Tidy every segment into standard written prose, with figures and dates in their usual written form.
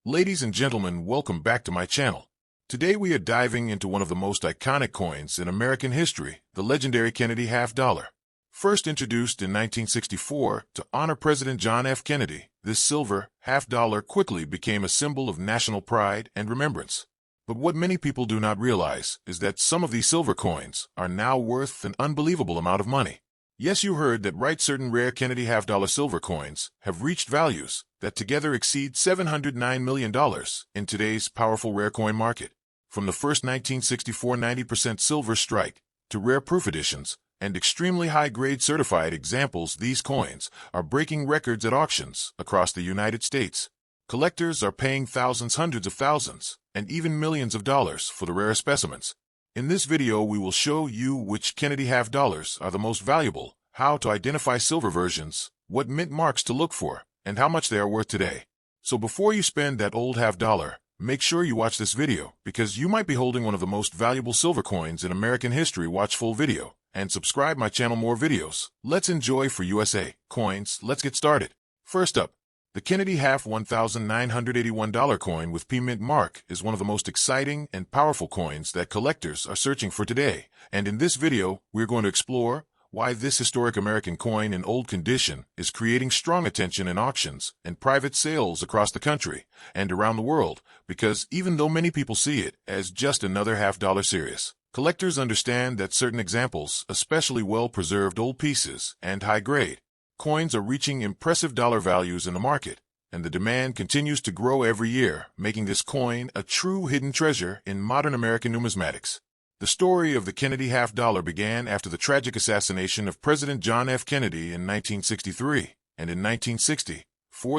Ladies and gentlemen, welcome back to my channel. Today we are diving into one of the most iconic coins in American history, the legendary Kennedy half dollar. First introduced in 1964 to honor President John F. Kennedy, this silver half dollar quickly became a symbol of national pride and remembrance. But what many people do not realize is that some of these silver coins are now worth an unbelievable amount of money. Yes, you heard that right. Certain rare Kennedy half-dollar silver coins have reached values that together exceed $709 million in today's powerful rare coin market. From the first 1964 90% silver strike to rare proof editions and extremely high-grade certified examples, these coins are breaking records at auctions across the United States. Collectors are paying thousands, hundreds of thousands, and even millions of dollars for the rare specimens. In this video, we will show you which Kennedy half dollars are the most valuable, how to identify silver versions, what mint marks to look for, and how much they are worth today. So before you spend that old half dollar, make sure you watch this video because you might be holding one of the most valuable silver coins in American history. Watch full video and subscribe my channel. More videos. Let's enjoy for USA coins. Let's get started. First up, the Kennedy half $1,981 coin with P mint mark is one of the most exciting and powerful coins that collectors are searching for today. And in this video, we're going to explore why this historic American coin in old condition is creating strong attention in auctions and private sales across the country and around the world, because even though many people see it as just another half dollar series, collectors understand that certain examples, especially well-preserved old pieces and high-grade coins, are reaching impressive dollar values in the market, and the demand continues to grow every year, making this coin a true hidden treasure in modern American numismatics. The story of the Kennedy half dollar began after the tragic assassination of President John F. Kennedy in 1963, and in 1960,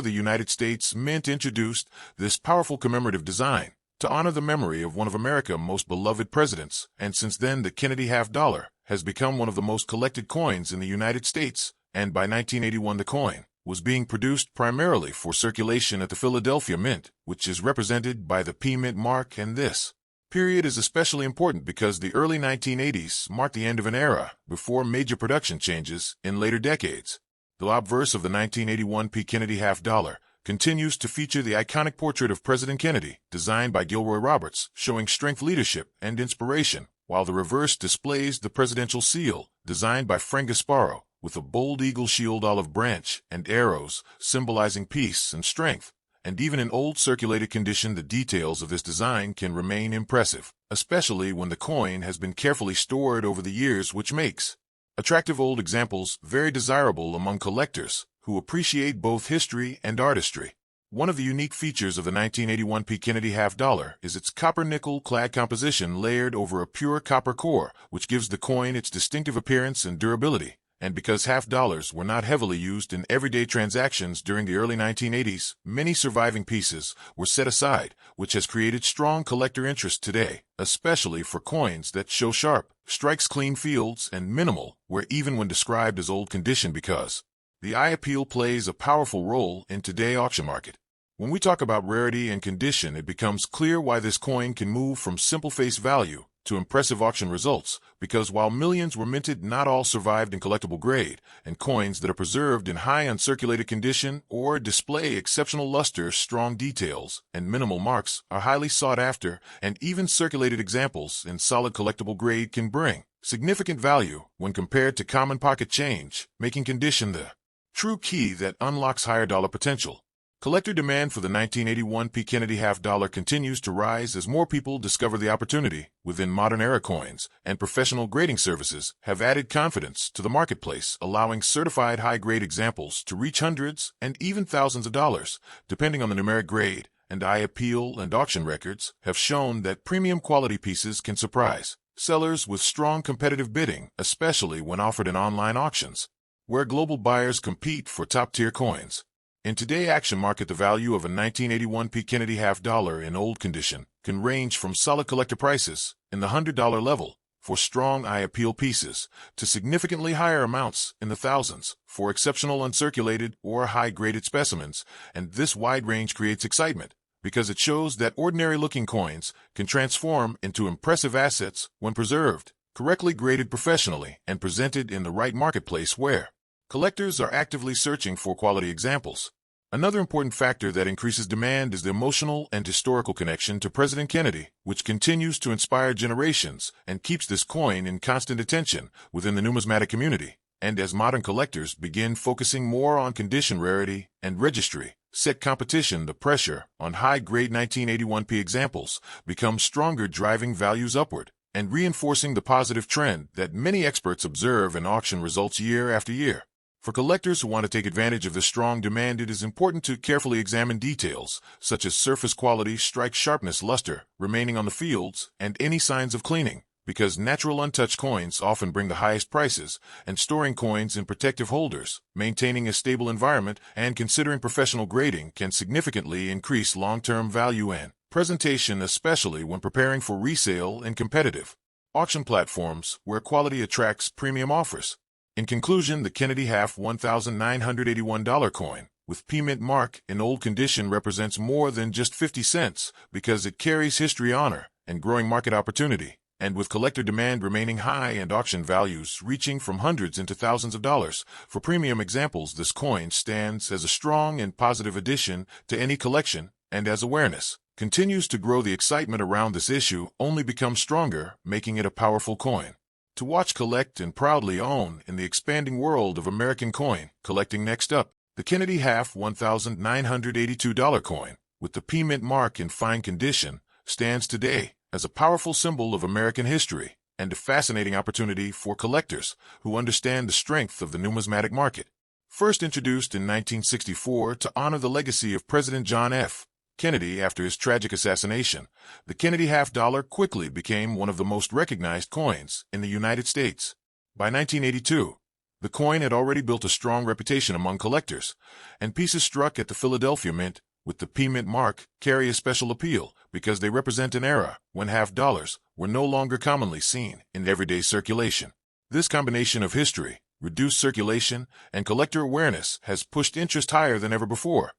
the United States Mint introduced this powerful commemorative design to honor the memory of one of America's most beloved presidents, and since then the Kennedy half dollar has become one of the most collected coins in the United States. And by 1981 the coin was being produced primarily for circulation at the Philadelphia Mint, which is represented by the P mint mark, and this period is especially important because the early 1980s marked the end of an era before major production changes in later decades. The obverse of the 1981 P Kennedy half dollar continues to feature the iconic portrait of President Kennedy, designed by Gilroy Roberts, showing strength, leadership, and inspiration, while the reverse displays the presidential seal, designed by Frank Gasparo, with a bold eagle shield, olive branch, and arrows, symbolizing peace and strength. And even in old circulated condition, the details of this design can remain impressive, especially when the coin has been carefully stored over the years, which makes attractive old examples very desirable among collectors who appreciate both history and artistry. One of the unique features of the 1981 P Kennedy half dollar is its copper-nickel clad composition layered over a pure copper core, which gives the coin its distinctive appearance and durability. And because half dollars were not heavily used in everyday transactions during the early 1980s, many surviving pieces were set aside, which has created strong collector interest today, especially for coins that show sharp strikes, clean fields, and minimal wear even when described as old condition, because the eye appeal plays a powerful role in today's auction market. When we talk about rarity and condition, it becomes clear why this coin can move from simple face value to impressive auction results, because while millions were minted, not all survived in collectible grade, and coins that are preserved in high uncirculated condition or display exceptional luster, strong details, and minimal marks are highly sought after, and even circulated examples in solid collectible grade can bring significant value when compared to common pocket change, making condition the true key that unlocks higher dollar potential. Collector demand for the 1981 P Kennedy half dollar continues to rise as more people discover the opportunity within modern era coins, and professional grading services have added confidence to the marketplace, allowing certified high-grade examples to reach hundreds and even thousands of dollars, depending on the numeric grade. And eye appeal and auction records have shown that premium quality pieces can surprise sellers with strong competitive bidding, especially when offered in online auctions, where global buyers compete for top-tier coins. In today's action market, the value of a 1981 P Kennedy half dollar in old condition can range from solid collector prices in the $100 level for strong eye appeal pieces to significantly higher amounts in the thousands for exceptional uncirculated or high-graded specimens. And this wide range creates excitement because it shows that ordinary-looking coins can transform into impressive assets when preserved, correctly graded professionally, and presented in the right marketplace where collectors are actively searching for quality examples. Another important factor that increases demand is the emotional and historical connection to President Kennedy, which continues to inspire generations and keeps this coin in constant attention within the numismatic community. And as modern collectors begin focusing more on condition rarity and registry, set competition, the pressure on high-grade 1981p examples becomes stronger, driving values upward and reinforcing the positive trend that many experts observe in auction results year after year. For collectors who want to take advantage of this strong demand, it is important to carefully examine details such as surface quality, strike sharpness, luster remaining on the fields, and any signs of cleaning, because natural untouched coins often bring the highest prices, and storing coins in protective holders, maintaining a stable environment, and considering professional grading can significantly increase long-term value and presentation, especially when preparing for resale and competitive auction platforms where quality attracts premium offers. In conclusion, the Kennedy half $1,981 coin with P mint mark in old condition represents more than just 50 cents because it carries history, honor, and growing market opportunity. And with collector demand remaining high and auction values reaching from hundreds into thousands of dollars for premium examples, this coin stands as a strong and positive addition to any collection, and as awareness continues to grow, the excitement around this issue only becomes stronger, making it a powerful coin to watch, collect, and proudly own in the expanding world of American coin collecting. Next up, the Kennedy half $1,982 coin with the P mint mark in fine condition stands today as a powerful symbol of American history and a fascinating opportunity for collectors who understand the strength of the numismatic market. First introduced in 1964 to honor the legacy of President John F. Kennedy after his tragic assassination, the Kennedy half-dollar quickly became one of the most recognized coins in the United States. By 1982, the coin had already built a strong reputation among collectors, and pieces struck at the Philadelphia Mint with the P mint mark carry a special appeal because they represent an era when half-dollars were no longer commonly seen in everyday circulation. This combination of history, reduced circulation, and collector awareness has pushed interest higher than ever before.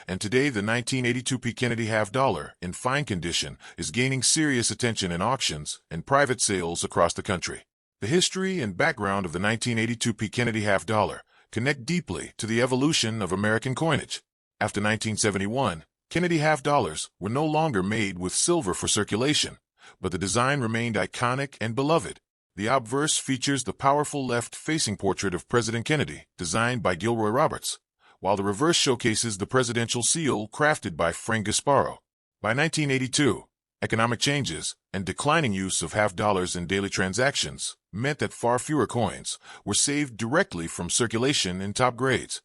And today, the 1982p Kennedy half-dollar in fine condition is gaining serious attention in auctions and private sales across the country. The history and background of the 1982p Kennedy half-dollar connect deeply to the evolution of American coinage. After 1971, Kennedy half-dollars were no longer made with silver for circulation, but the design remained iconic and beloved. The obverse features the powerful left-facing portrait of President Kennedy, designed by Gilroy Roberts, while the reverse showcases the presidential seal crafted by Frank Gasparo. By 1982, economic changes and declining use of half-dollars in daily transactions meant that far fewer coins were saved directly from circulation in top grades,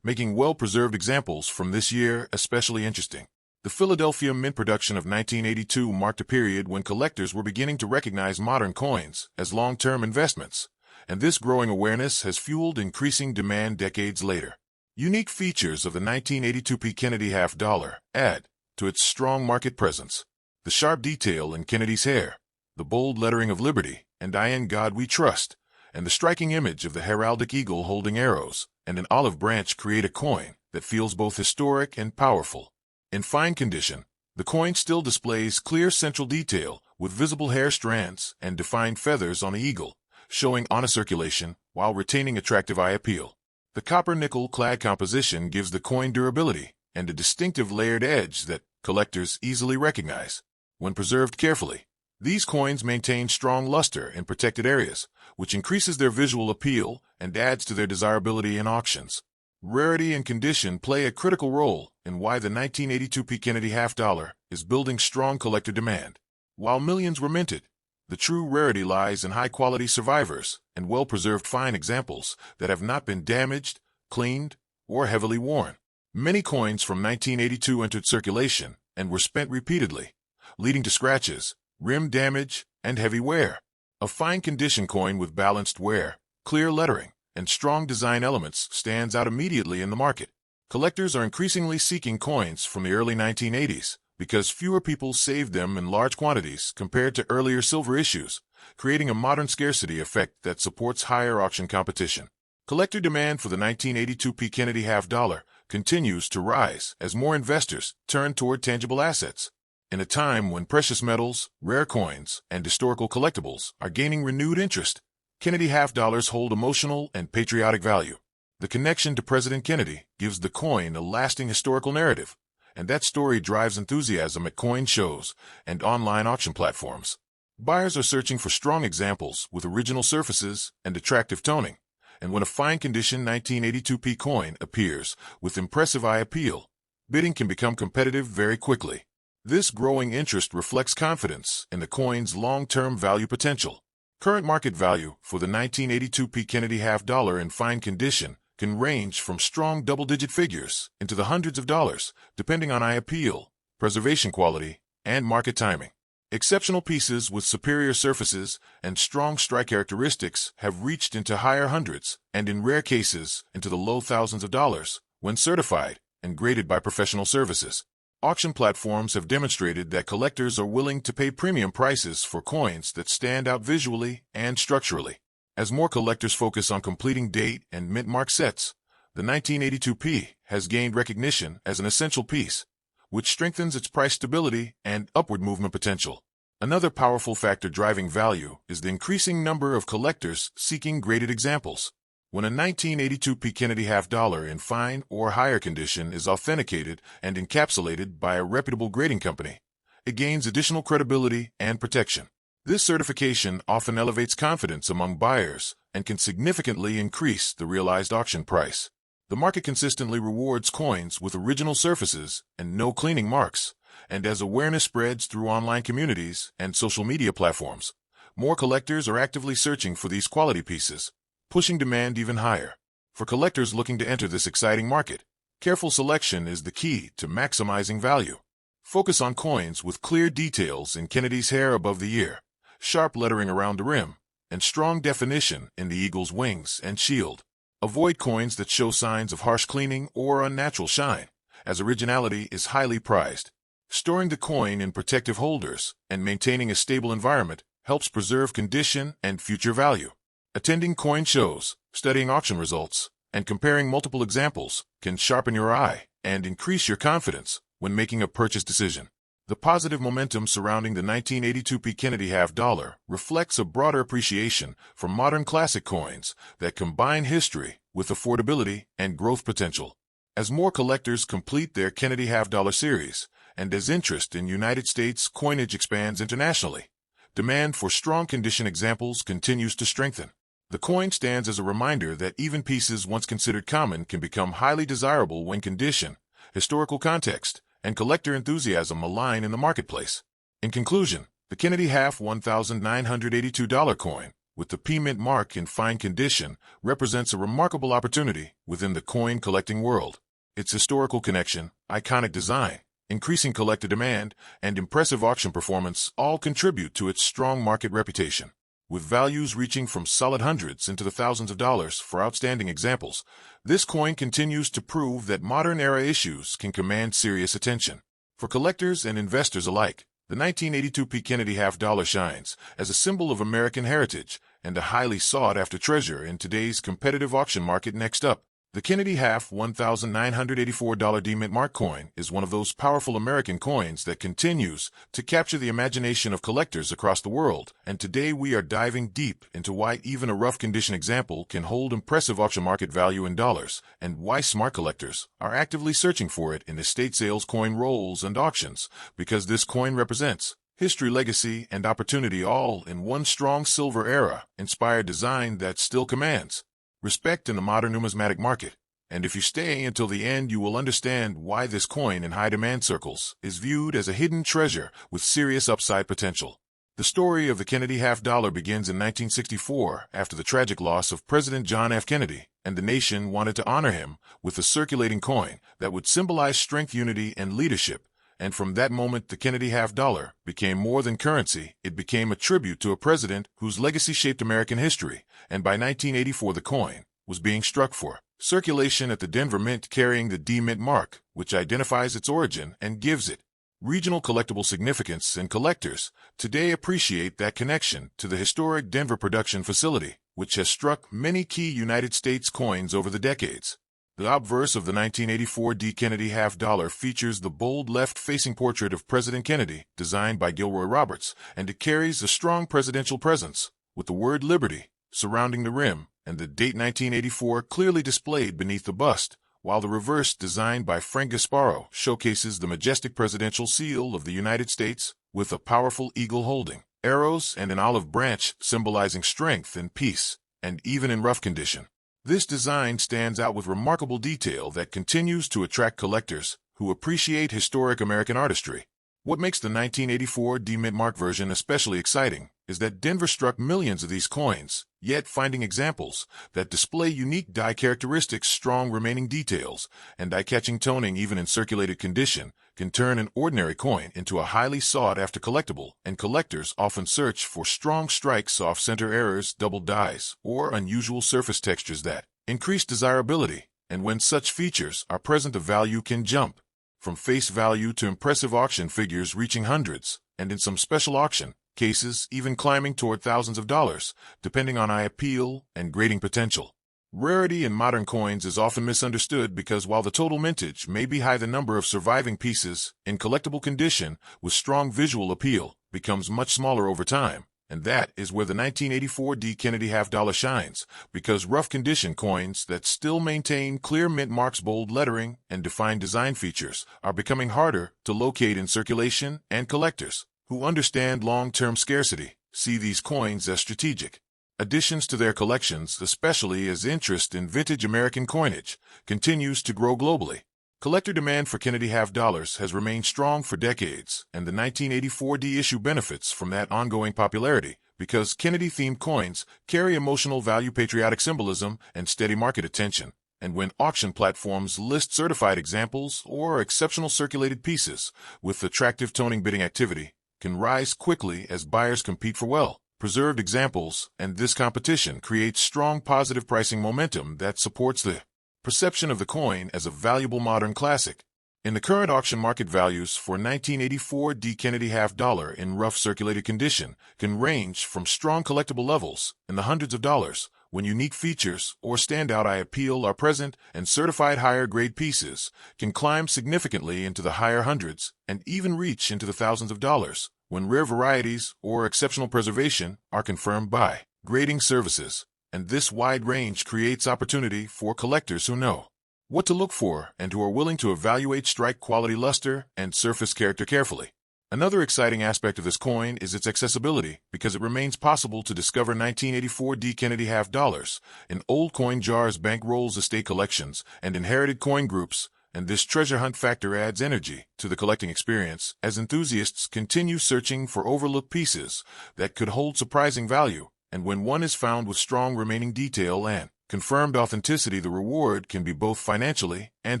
making well-preserved examples from this year especially interesting. The Philadelphia Mint production of 1982 marked a period when collectors were beginning to recognize modern coins as long-term investments, and this growing awareness has fueled increasing demand decades later. Unique features of the 1982p Kennedy half-dollar add to its strong market presence: the sharp detail in Kennedy's hair, the bold lettering of Liberty and I in God We Trust, and the striking image of the heraldic eagle holding arrows and an olive branch create a coin that feels both historic and powerful. In fine condition, the coin still displays clear central detail with visible hair strands and defined feathers on the eagle, showing honor circulation while retaining attractive eye appeal. The copper-nickel clad composition gives the coin durability and a distinctive layered edge that collectors easily recognize. When preserved carefully, these coins maintain strong luster in protected areas, which increases their visual appeal and adds to their desirability in auctions. Rarity and condition play a critical role in why the 1982p Kennedy half-dollar is building strong collector demand. While millions were minted, the true rarity lies in high-quality survivors and well-preserved fine examples that have not been damaged, cleaned, or heavily worn. Many coins from 1982 entered circulation and were spent repeatedly, leading to scratches, rim damage, and heavy wear. A fine-condition coin with balanced wear, clear lettering, and strong design elements stands out immediately in the market. Collectors are increasingly seeking coins from the early 1980s because fewer people saved them in large quantities compared to earlier silver issues, creating a modern scarcity effect that supports higher auction competition. Collector demand for the 1982p Kennedy half-dollar continues to rise as more investors turn toward tangible assets. In a time when precious metals, rare coins, and historical collectibles are gaining renewed interest, Kennedy half-dollars hold emotional and patriotic value. The connection to President Kennedy gives the coin a lasting historical narrative, and that story drives enthusiasm at coin shows and online auction platforms. Buyers are searching for strong examples with original surfaces and attractive toning, and when a fine condition 1982p coin appears with impressive eye appeal, bidding can become competitive very quickly. This growing interest reflects confidence in the coin's long-term value potential. Current market value for the 1982p Kennedy half-dollar in fine condition can range from strong double-digit figures into the hundreds of dollars, depending on eye appeal, preservation quality, and market timing. Exceptional pieces with superior surfaces and strong strike characteristics have reached into higher hundreds, and in rare cases, into the low thousands of dollars, when certified and graded by professional services. Auction platforms have demonstrated that collectors are willing to pay premium prices for coins that stand out visually and structurally. As more collectors focus on completing date and mint mark sets, the 1982p has gained recognition as an essential piece, which strengthens its price stability and upward movement potential. Another powerful factor driving value is the increasing number of collectors seeking graded examples. When a 1982p Kennedy half-dollar in fine or higher condition is authenticated and encapsulated by a reputable grading company, it gains additional credibility and protection. This certification often elevates confidence among buyers and can significantly increase the realized auction price. The market consistently rewards coins with original surfaces and no cleaning marks, and as awareness spreads through online communities and social media platforms, more collectors are actively searching for these quality pieces, pushing demand even higher. For collectors looking to enter this exciting market, careful selection is the key to maximizing value. Focus on coins with clear details in Kennedy's hair above the ear, sharp lettering around the rim, and strong definition in the eagle's wings and shield. Avoid coins that show signs of harsh cleaning or unnatural shine, as originality is highly prized. Storing the coin in protective holders and maintaining a stable environment helps preserve condition and future value. Attending coin shows, studying auction results, and comparing multiple examples can sharpen your eye and increase your confidence when making a purchase decision. The positive momentum surrounding the 1982p Kennedy half-dollar reflects a broader appreciation for modern classic coins that combine history with affordability and growth potential. As more collectors complete their Kennedy half-dollar series, and as interest in United States coinage expands internationally, demand for strong condition examples continues to strengthen. The coin stands as a reminder that even pieces once considered common can become highly desirable when condition, historical context, and collector enthusiasm align in the marketplace. In conclusion, the Kennedy half $1,982 coin, with the P Mint mark in fine condition, represents a remarkable opportunity within the coin collecting world. Its historical connection, iconic design, increasing collector demand, and impressive auction performance all contribute to its strong market reputation. With values reaching from solid hundreds into the thousands of dollars for outstanding examples, this coin continues to prove that modern-era issues can command serious attention. For collectors and investors alike, the 1982p Kennedy half-dollar shines as a symbol of American heritage and a highly sought-after treasure in today's competitive auction market. Next up, the Kennedy half $1,984 D-Mint mark coin is one of those powerful American coins that continues to capture the imagination of collectors across the world, and today we are diving deep into why even a rough condition example can hold impressive auction market value in dollars, and why smart collectors are actively searching for it in estate sales, coin rolls, and auctions, because this coin represents history, legacy, and opportunity all in one strong silver era-inspired design that still commands respect in the modern numismatic market. And if you stay until the end, you will understand why this coin in high-demand circles is viewed as a hidden treasure with serious upside potential. The story of the Kennedy half-dollar begins in 1964 after the tragic loss of President John F. Kennedy, and the nation wanted to honor him with a circulating coin that would symbolize strength, unity, and leadership. And from that moment, the Kennedy half-dollar became more than currency. It became a tribute to a president whose legacy shaped American history, and by 1984 the coin was being struck for circulation at the Denver Mint, carrying the D-Mint mark, which identifies its origin and gives it regional collectible significance, and collectors today appreciate that connection to the historic Denver production facility, which has struck many key United States coins over the decades. The obverse of the 1984 D. Kennedy half-dollar features the bold left-facing portrait of President Kennedy, designed by Gilroy Roberts, and it carries a strong presidential presence, with the word Liberty surrounding the rim, and the date 1984 clearly displayed beneath the bust, while the reverse, designed by Frank Gasparo, showcases the majestic presidential seal of the United States with a powerful eagle holding arrows and an olive branch symbolizing strength and peace, and even in rough condition. This design stands out with remarkable detail that continues to attract collectors who appreciate historic American artistry. What makes the 1984 D-Mint Mark version especially exciting is that Denver struck millions of these coins, yet finding examples that display unique die characteristics, strong remaining details, and eye-catching toning even in circulated condition can turn an ordinary coin into a highly sought-after collectible, and collectors often search for strong strikes, off-center errors, double dies, or unusual surface textures that increase desirability, and when such features are present, the value can jump from face value to impressive auction figures reaching hundreds, and in some special auction cases even climbing toward thousands of dollars, depending on eye appeal and grading potential. Rarity in modern coins is often misunderstood because while the total mintage may be high, the number of surviving pieces in collectible condition with strong visual appeal becomes much smaller over time. And that is where the 1984 D Kennedy half-dollar shines, because rough condition coins that still maintain clear mint marks, bold lettering, and defined design features are becoming harder to locate in circulation, and collectors who understand long-term scarcity see these coins as strategic additions to their collections, especially as interest in vintage American coinage continues to grow globally. Collector demand for Kennedy half-dollars has remained strong for decades, and the 1984 D issue benefits from that ongoing popularity because Kennedy-themed coins carry emotional value, patriotic symbolism, and steady market attention. And when auction platforms list certified examples or exceptional circulated pieces with attractive toning, bidding activity can rise quickly as buyers compete for well-preserved examples, and this competition creates strong positive pricing momentum that supports the perception of the coin as a valuable modern classic. In the current auction market, values for 1984 D Kennedy half-dollar in rough circulated condition can range from strong collectible levels in the hundreds of dollars when unique features or standout eye appeal are present, and certified higher-grade pieces can climb significantly into the higher hundreds and even reach into the thousands of dollars when rare varieties or exceptional preservation are confirmed by grading services. And this wide range creates opportunity for collectors who know what to look for and who are willing to evaluate strike quality, luster, and surface character carefully. Another exciting aspect of this coin is its accessibility, because it remains possible to discover 1984 D Kennedy half-dollars in old coin jars, bankrolls, estate collections, and inherited coin groups, and this treasure hunt factor adds energy to the collecting experience as enthusiasts continue searching for overlooked pieces that could hold surprising value. And when one is found with strong remaining detail and confirmed authenticity, the reward can be both financially and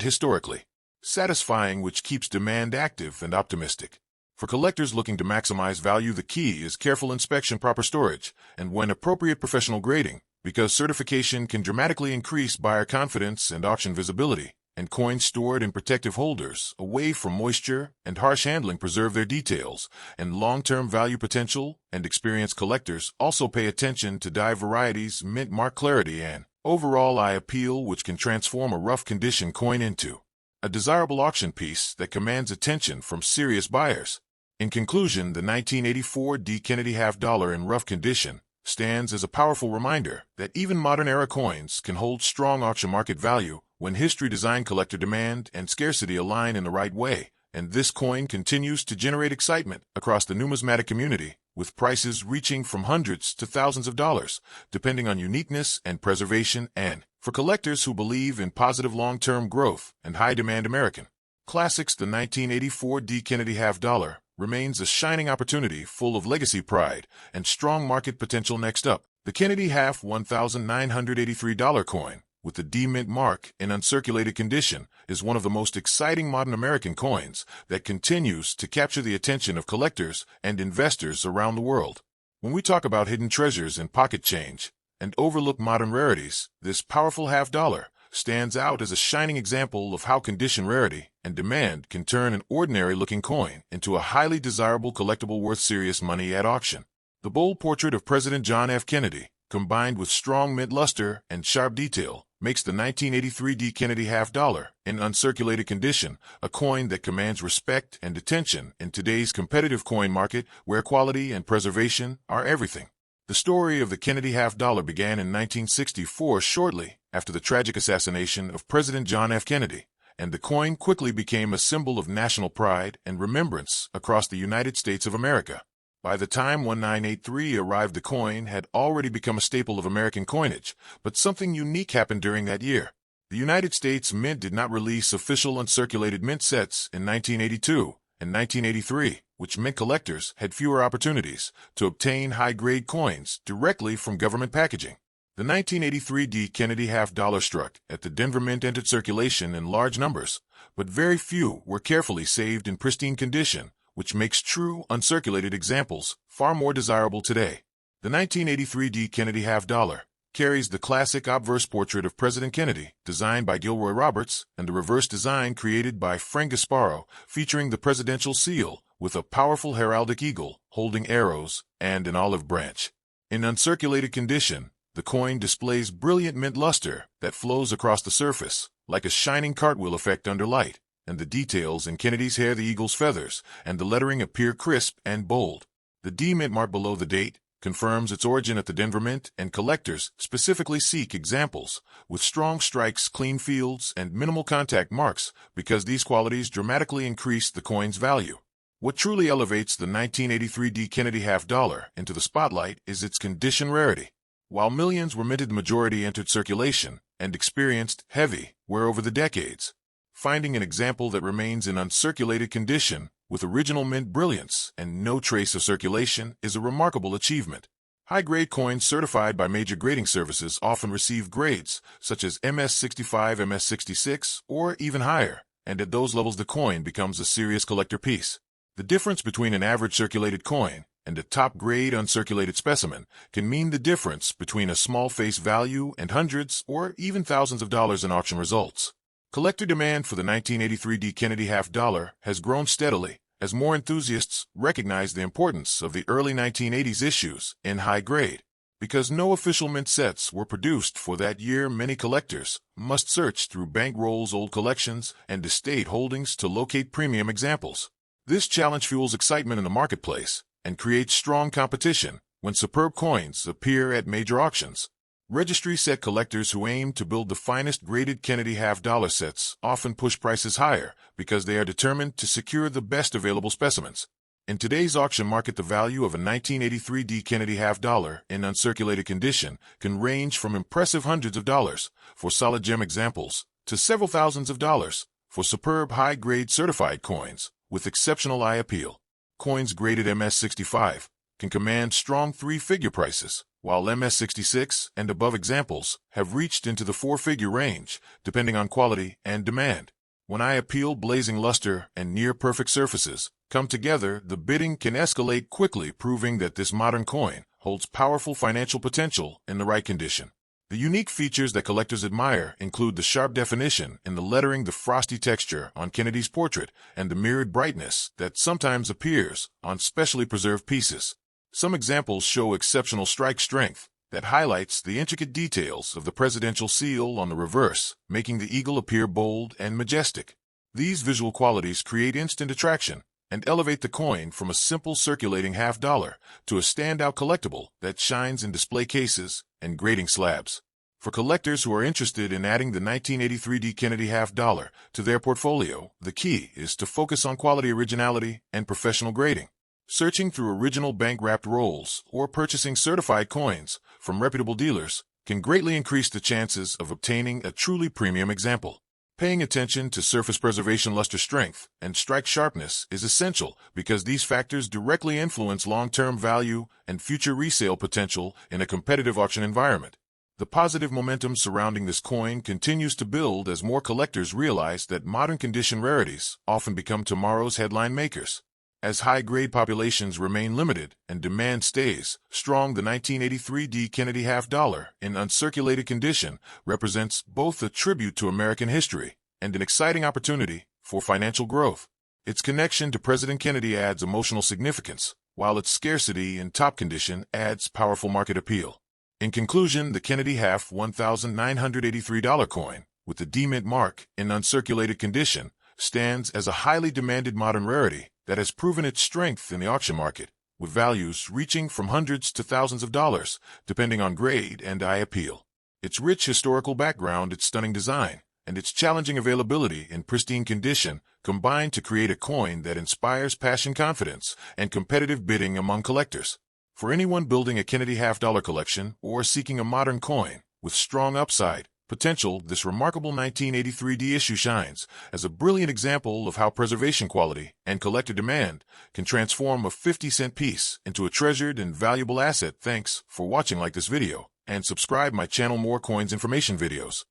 historically satisfying, which keeps demand active and optimistic. For collectors looking to maximize value, the key is careful inspection, proper storage, and when appropriate, professional grading, because certification can dramatically increase buyer confidence and auction visibility. And coins stored in protective holders away from moisture and harsh handling preserve their details and long-term value potential, and experienced collectors also pay attention to die varieties, mint mark clarity, and overall eye appeal, which can transform a rough condition coin into a desirable auction piece that commands attention from serious buyers. In conclusion, the 1984 D Kennedy half-dollar in rough condition stands as a powerful reminder that even modern-era coins can hold strong auction market value when history, design, collector demand, and scarcity align in the right way. And this coin continues to generate excitement across the numismatic community, with prices reaching from hundreds to thousands of dollars, depending on uniqueness and preservation. And for collectors who believe in positive long-term growth and high-demand American classics, the 1984 D Kennedy half-dollar remains a shining opportunity full of legacy pride and strong market potential. Next up, the Kennedy half $1,983 coin with the D-Mint mark in uncirculated condition is one of the most exciting modern American coins that continues to capture the attention of collectors and investors around the world. When we talk about hidden treasures in pocket change and overlooked modern rarities, this powerful half-dollar stands out as a shining example of how condition, rarity, and demand can turn an ordinary-looking coin into a highly desirable collectible worth serious money at auction. The bold portrait of President John F. Kennedy, combined with strong mint luster and sharp detail, makes the 1983 D Kennedy half-dollar in uncirculated condition a coin that commands respect and attention in today's competitive coin market where quality and preservation are everything. The story of the Kennedy half-dollar began in 1964, shortly after the tragic assassination of President John F. Kennedy, and the coin quickly became a symbol of national pride and remembrance across the United States of America. By the time 1983 arrived, the coin had already become a staple of American coinage, but something unique happened during that year. The United States Mint did not release official uncirculated mint sets in 1982 and 1983, which meant collectors had fewer opportunities to obtain high-grade coins directly from government packaging. The 1983 D. Kennedy half-dollar struck at the Denver Mint entered circulation in large numbers, but very few were carefully saved in pristine condition, which makes true uncirculated examples far more desirable today. The 1983 D. Kennedy half-dollar carries the classic obverse portrait of President Kennedy, designed by Gilroy Roberts, and the reverse design created by Frank Gasparo, featuring the presidential seal with a powerful heraldic eagle holding arrows and an olive branch. In uncirculated condition, the coin displays brilliant mint luster that flows across the surface, like a shining cartwheel effect under light, and the details in Kennedy's hair, the eagle's feathers, and the lettering appear crisp and bold. The D Mint mark below the date confirms its origin at the Denver Mint, and collectors specifically seek examples with strong strikes, clean fields, and minimal contact marks because these qualities dramatically increase the coin's value. What truly elevates the 1983 D. Kennedy half-dollar into the spotlight is its condition rarity. While millions were minted, the majority entered circulation and experienced heavy wear over the decades. Finding an example that remains in uncirculated condition with original mint brilliance and no trace of circulation is a remarkable achievement. High-grade coins certified by major grading services often receive grades such as MS65, MS66, or even higher, and at those levels the coin becomes a serious collector piece. The difference between an average circulated coin and a top-grade uncirculated specimen can mean the difference between a small face value and hundreds or even thousands of dollars in auction results. Collector demand for the 1983 D. Kennedy half-dollar has grown steadily as more enthusiasts recognize the importance of the early 1980s issues in high grade. Because no official mint sets were produced for that year, many collectors must search through bank rolls, old collections, and estate holdings to locate premium examples. This challenge fuels excitement in the marketplace and creates strong competition when superb coins appear at major auctions. Registry set collectors who aim to build the finest graded Kennedy half-dollar sets often push prices higher because they are determined to secure the best available specimens. In today's auction market, the value of a 1983 D. Kennedy half-dollar in uncirculated condition can range from impressive hundreds of dollars for solid gem examples to several thousands of dollars for superb high-grade certified coins with exceptional eye appeal. Coins graded MS65 can command strong three-figure prices, while MS66 and above examples have reached into the four-figure range, depending on quality and demand. When eye appeal, blazing luster, and near-perfect surfaces come together, the bidding can escalate quickly, proving that this modern coin holds powerful financial potential in the right condition. The unique features that collectors admire include the sharp definition in the lettering, the frosty texture on Kennedy's portrait, and the mirrored brightness that sometimes appears on specially preserved pieces. Some examples show exceptional strike strength that highlights the intricate details of the presidential seal on the reverse, making the eagle appear bold and majestic. These visual qualities create instant attraction and elevate the coin from a simple circulating half-dollar to a standout collectible that shines in display cases and grading slabs. For collectors who are interested in adding the 1983 D. Kennedy half-dollar to their portfolio, the key is to focus on quality, originality, and professional grading. Searching through original bank-wrapped rolls or purchasing certified coins from reputable dealers can greatly increase the chances of obtaining a truly premium example. Paying attention to surface preservation, luster strength, and strike sharpness is essential because these factors directly influence long-term value and future resale potential in a competitive auction environment. The positive momentum surrounding this coin continues to build as more collectors realize that modern condition rarities often become tomorrow's headline makers. As high-grade populations remain limited and demand stays strong, the 1983 D. Kennedy half-dollar in uncirculated condition represents both a tribute to American history and an exciting opportunity for financial growth. Its connection to President Kennedy adds emotional significance, while its scarcity in top condition adds powerful market appeal. In conclusion, the Kennedy $1983 coin with the D Mint mark in uncirculated condition stands as a highly demanded modern rarity that has proven its strength in the auction market. with values reaching from hundreds to thousands of dollars, depending on grade and eye appeal. Its rich historical background, its stunning design, and its challenging availability in pristine condition combine to create a coin that inspires passion, confidence, and competitive bidding among collectors. For anyone building a Kennedy half-dollar collection or seeking a modern coin with strong upside potential, this remarkable 1983 issue shines as a brilliant example of how preservation quality and collector demand can transform a 50-cent piece into a treasured and valuable asset. Thanks for watching. Like this video and subscribe my channel more coins information videos.